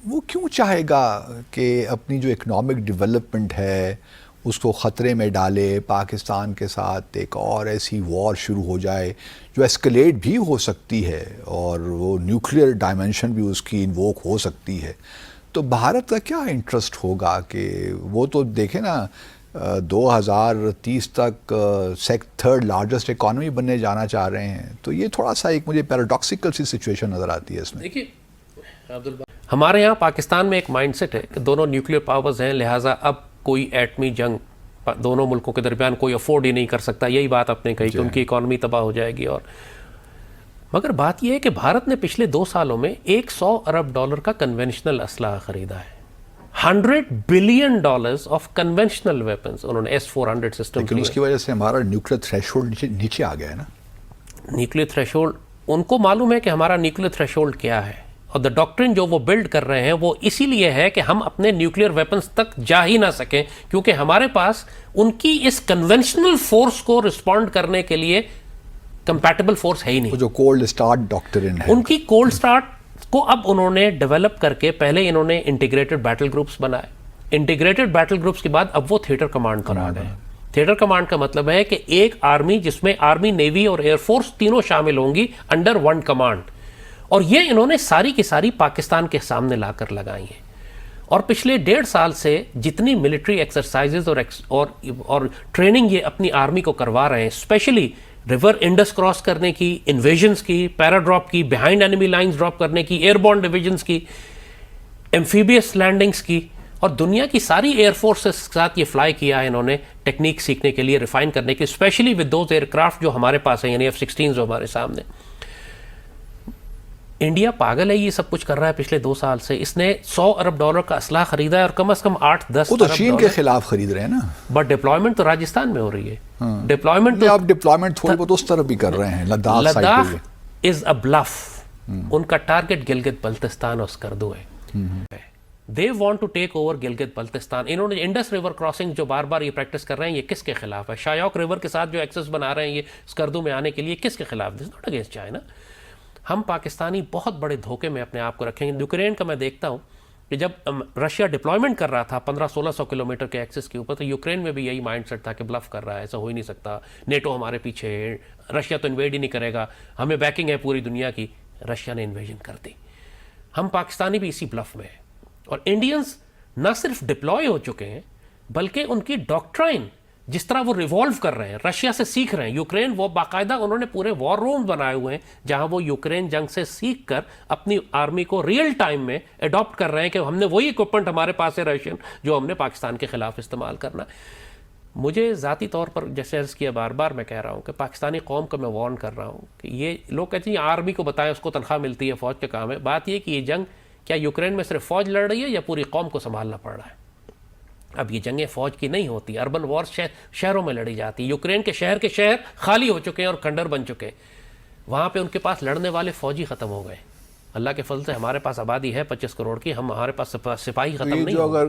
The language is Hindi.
वो क्यों चाहेगा कि अपनी जो इकोनॉमिक डेवलपमेंट है उसको ख़तरे में डाले, पाकिस्तान के साथ एक और ऐसी वॉर शुरू हो जाए जो एस्केलेट भी हो सकती है और वो न्यूक्लियर डायमेंशन भी उसकी इन्वोक हो सकती है। तो भारत का क्या इंटरेस्ट होगा कि वो तो देखे ना 2030 तक थर्ड लार्जेस्ट इकॉनमी बनने जाना चाह रहे हैं। तो ये थोड़ा सा एक मुझे पैराडॉक्सिकल सी सिचुएशन नज़र आती है इसमें। देखिए अब्दुल, हमारे यहाँ पाकिस्तान में एक माइंडसेट है कि दोनों न्यूक्लियर पावर्स हैं, लिहाजा अब कोई एटमी जंग दोनों मुल्कों के दरमियान कोई अफोर्ड ही नहीं कर सकता। यही बात आपने कही कि उनकी इकॉनमी तबाह हो जाएगी। और मगर बात यह है कि भारत ने पिछले 2 सालों में $100 अरब का कन्वेंशनल असलहा खरीदा है। $100 बिलियन ऑफ कन्वेंशनल वेपन्स उन्होंने S-400 सिस्टम। लेकिन उसकी वजह से हमारा न्यूक्लियर थ्रेशोल्ड नीचे आ गया है ना। न्यूक्लियर थ्रेशोल्ड, उनको मालूम है कि हमारा न्यूक्लियर थ्रेशोल्ड क्या है, और द डॉक्ट्रिन जो वो बिल्ड कर रहे हैं वो इसीलिए है कि हम अपने न्यूक्लियर वेपन्स तक जा ही ना सकें, क्योंकि हमारे पास उनकी इस कन्वेंशनल फोर्स को रिस्पॉन्ड करने के लिए कंपैटिबल फोर्स है ही नहीं। जो कोल्ड स्टार्ट डॉक्ट्रिन है, उनकी कोल्ड स्टार्ट को अब उन्होंने डेवलप करके पहले इन्होंने इंटीग्रेटेड बैटल ग्रुप्स बनाए। इंटीग्रेटेड बैटल ग्रुप्स के बाद अब वो थिएटर कमांड बना गए। थिएटर कमांड का मतलब है कि एक आर्मी जिसमें आर्मी, नेवी और एयरफोर्स तीनों शामिल होंगी अंडर वन कमांड, और ये इन्होंने सारी की सारी पाकिस्तान के सामने लाकर लगाई हैं। और पिछले 1.5 साल से जितनी मिलिट्री एक्सरसाइजेज और ट्रेनिंग ये अपनी आर्मी को करवा रहे हैं, स्पेशली रिवर इंडस क्रॉस करने की, इन्वेजन्स की, पैराड्रॉप की, बिहाइंड एनिमी लाइंस ड्रॉप करने की, एयरबॉर्न डिविजन्स की, एम्फीबियस लैंडिंग्स की, और दुनिया की सारी एयरफोर्सेस के साथ ये फ्लाई किया है इन्होंने टेक्निक सीखने के लिए, रिफाइन करने के, स्पेशली विद दोज एयरक्राफ्ट जो हमारे पास है, यानी F-16 जो हमारे सामने। इंडिया पागल है, ये सब कुछ कर रहा है पिछले 2 साल से। इसने $100 अरब का असला खरीदा है, और कम से कम 8-10 वो तो चीन के खिलाफ खरीद रहे हैं ना। बट डिप्लॉयमेंट तो राजस्थान में हो रही है। डिप्लॉयमेंट तो आप डिप्लॉयमेंट थोड़ी बहुत उस तरफ भी कर रहे हैं। Ladakh is a bluff. उनका टारगेट गिलगित बल्तिस्तान और स्कर्दू है। They want to take over Gilgit Baltistan. इन्होंने इंडस रिवर क्रॉसिंग जो बार बार ये प्रैक्टिस कर रहे हैं, ये किसके खिलाफ है? शायोक रिवर के साथ जो एक्सेस बना रहे हैं ये स्कर्दू में आने के लिए, किसके खिलाफ? This not against China. हम पाकिस्तानी बहुत बड़े धोखे में अपने आप को रखेंगे। यूक्रेन का मैं देखता हूँ कि जब रशिया डिप्लॉयमेंट कर रहा था 1500-1600 किलोमीटर के एक्सेस के ऊपर, तो यूक्रेन में भी यही माइंडसेट था कि ब्लफ कर रहा है, ऐसा हो ही नहीं सकता, नेटो हमारे पीछे है, रशिया तो इन्वेड ही नहीं करेगा, हमें बैकिंग है पूरी दुनिया की। रशिया ने इन्वेजन कर दी। हम पाकिस्तानी भी इसी ब्लफ में हैं। और इंडियंस ना सिर्फ डिप्लॉय हो चुके हैं, बल्कि उनकी डॉक्ट्राइन जिस तरह वो रिवॉल्व कर रहे हैं, रशिया से सीख रहे हैं। यूक्रेन वो बाकायदा उन्होंने पूरे वॉर रूम बनाए हुए हैं जहां वो यूक्रेन जंग से सीख कर अपनी आर्मी को रियल टाइम में अडॉप्ट कर रहे हैं कि हमने वही इक्विपमेंट हमारे पास है रशियन, जो हमने पाकिस्तान के खिलाफ इस्तेमाल करना है। मुझे ज़ाती तौर पर, जैसे अर्ज़ किया, बार बार मैं कह रहा हूँ कि पाकिस्तानी कौम को मैं वार्न कर रहा हूँ कि ये लोग कहते हैं आर्मी को बताएं, उसको तनख्वाह मिलती है, फ़ौज का काम है। बात यह कि ये जंग क्या यूक्रेन में सिर्फ फ़ौज लड़ रही है या पूरी कौम को संभालना पड़ रहा है? अब ये जंगें फ़ौज की नहीं होती, अर्बन वॉर शहरों में लड़ी जाती है। यूक्रेन के शहर खाली हो चुके हैं और खंडर बन चुके हैं। वहाँ पे उनके पास लड़ने वाले फ़ौजी ख़त्म हो गए। अल्लाह के फजल से हमारे पास आबादी है 25 करोड़ की, हमारे पास सिपाही ख़त्म नहीं हो गए।